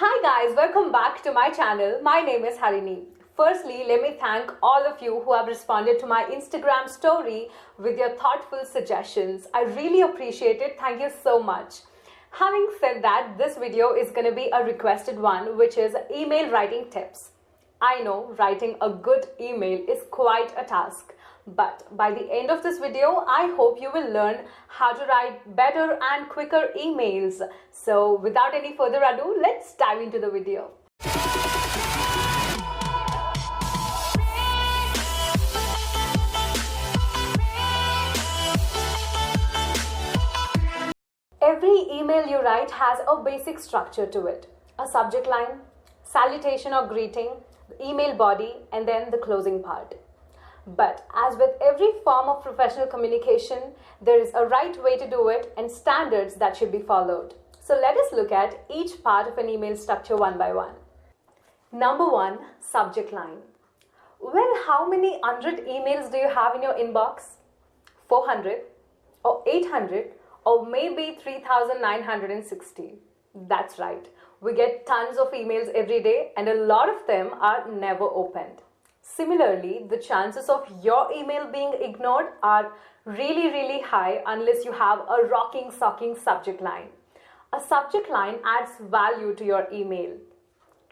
Hi guys, welcome back to my channel. My name is Harini. Firstly, let me thank all of you who have responded to my Instagram story with your thoughtful suggestions. I really appreciate it. Thank you so much. Having said that, this video is going to be a requested one, which is email writing tips. I know writing a good email is quite a task, but by the end of this video, I hope you will learn how to write better and quicker emails. So without any further ado, let's dive into the video. Every email you write has a basic structure to it. A subject line, salutation or greeting, the email body, and then the closing part. But as with every form of professional communication, there is a right way to do it and standards that should be followed. So let us look at each part of an email structure one by one. Number one, subject line. Well, how many 100 emails do you have in your inbox? 400 or 800 or maybe 3,960? That's right. We get tons of emails every day and a lot of them are never opened. Similarly, the chances of your email being ignored are really high unless you have a rocking, socking subject line. A subject line adds value to your email.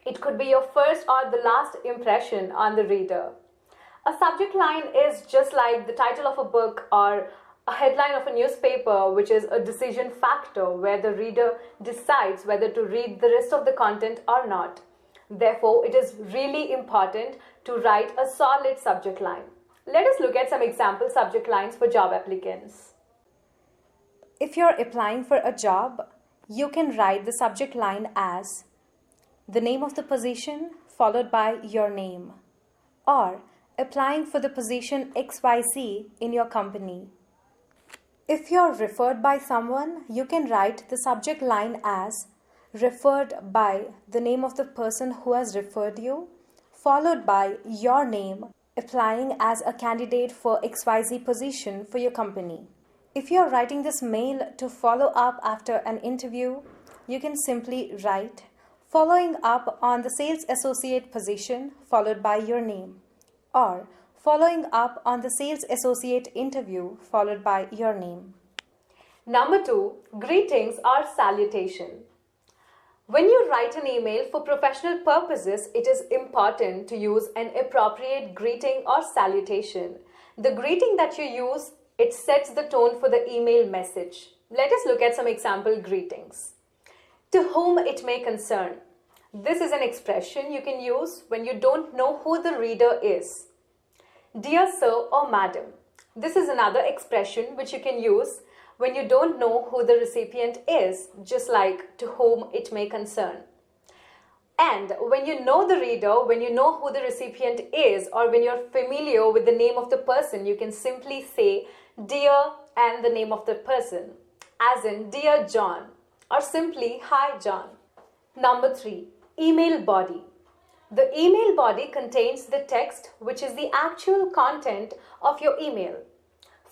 It could be your first or the last impression on the reader. A subject line is just like the title of a book or a headline of a newspaper, which is a decision factor where the reader decides whether to read the rest of the content or not. Therefore, it is really important to write a solid subject line. Let us look at some example subject lines for job applicants. If you're applying for a job, you can write the subject line as the name of the position followed by your name, or applying for the position XYZ in your company. If you're referred by someone, you can write the subject line as referred by the name of the person who has referred you, followed by your name, applying as a candidate for XYZ position for your company. If you're writing this mail to follow up after an interview, you can simply write following up on the sales associate position followed by your name, or following up on the sales associate interview followed by your name. Number two, greetings or salutation. When you write an email for professional purposes, it is important to use an appropriate greeting or salutation. The greeting that you use, it sets the tone for the email message. Let us look at some example greetings. To whom it may concern. This is an expression you can use when you don't know who the reader is. Dear sir or madam. This is another expression which you can use when you don't know who the recipient is, just like to whom it may concern. And when you know the reader, when you know who the recipient is, or when you're familiar with the name of the person, you can simply say dear and the name of the person, as in Dear John, or simply Hi John. Number three, email body. The email body contains the text, which is the actual content of your email.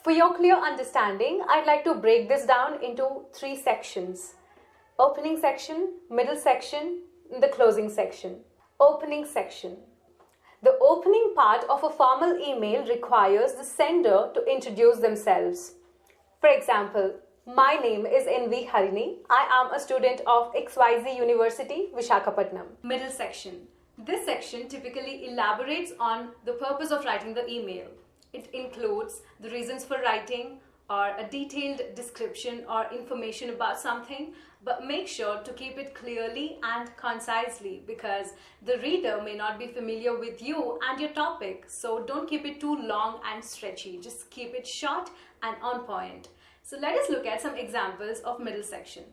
For your clear understanding, I'd like to break this down into three sections. Opening section, middle section, and the closing section. Opening section. The opening part of a formal email requires the sender to introduce themselves. For example, my name is NV Harini. I am a student of XYZ University, Visakhapatnam. Middle section. This section typically elaborates on the purpose of writing the email. It includes the reasons for writing or a detailed description or information about something, but make sure to keep it clearly and concisely because the reader may not be familiar with you and your topic. So don't keep it too long and stretchy. Just keep it short and on point. So let us look at some examples of middle section.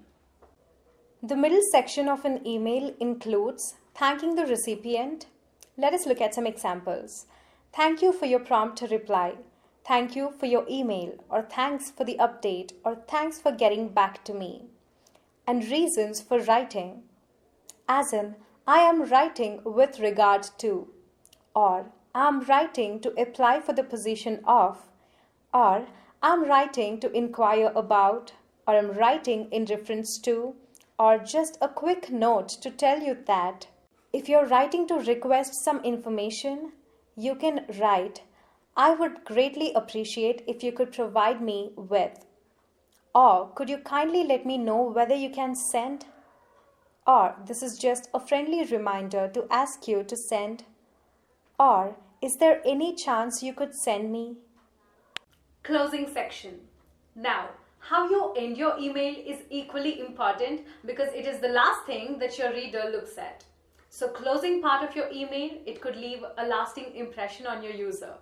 The middle section of an email includes thanking the recipient. Let us look at some examples. Thank you for your prompt reply. Thank you for your email, or thanks for the update, or thanks for getting back to me. And reasons for writing, as in, I am writing with regard to, or I am writing to apply for the position of, or I am writing to inquire about, or I am writing in reference to, or just a quick note to tell you that if you're writing to request some information, you can write, I would greatly appreciate if you could provide me with. Or could you kindly let me know whether you can send? Or this is just a friendly reminder to ask you to send. Or is there any chance you could send me? Closing section. Now, how you end your email is equally important because it is the last thing that your reader looks at. So closing part of your email, it could leave a lasting impression on your user.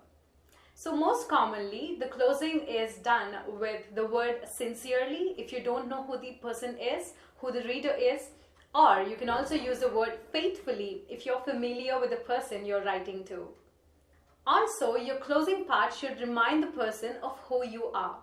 So most commonly, the closing is done with the word sincerely if you don't know who the person is, who the reader is, or you can also use the word faithfully if you're familiar with the person you're writing to. Also, your closing part should remind the person of who you are.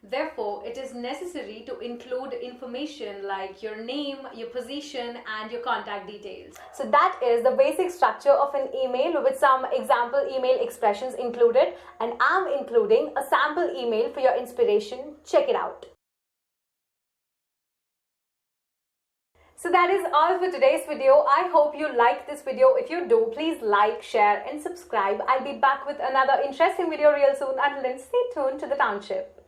Therefore, it is necessary to include information like your name, your position, and your contact details. So that is the basic structure of an email with some example email expressions included, and I'm including a sample email for your inspiration. Check it out. So that is all for today's video. I hope you liked this video. If you do, please like, share, and subscribe. I'll be back with another interesting video real soon. Until then, stay tuned to the Township.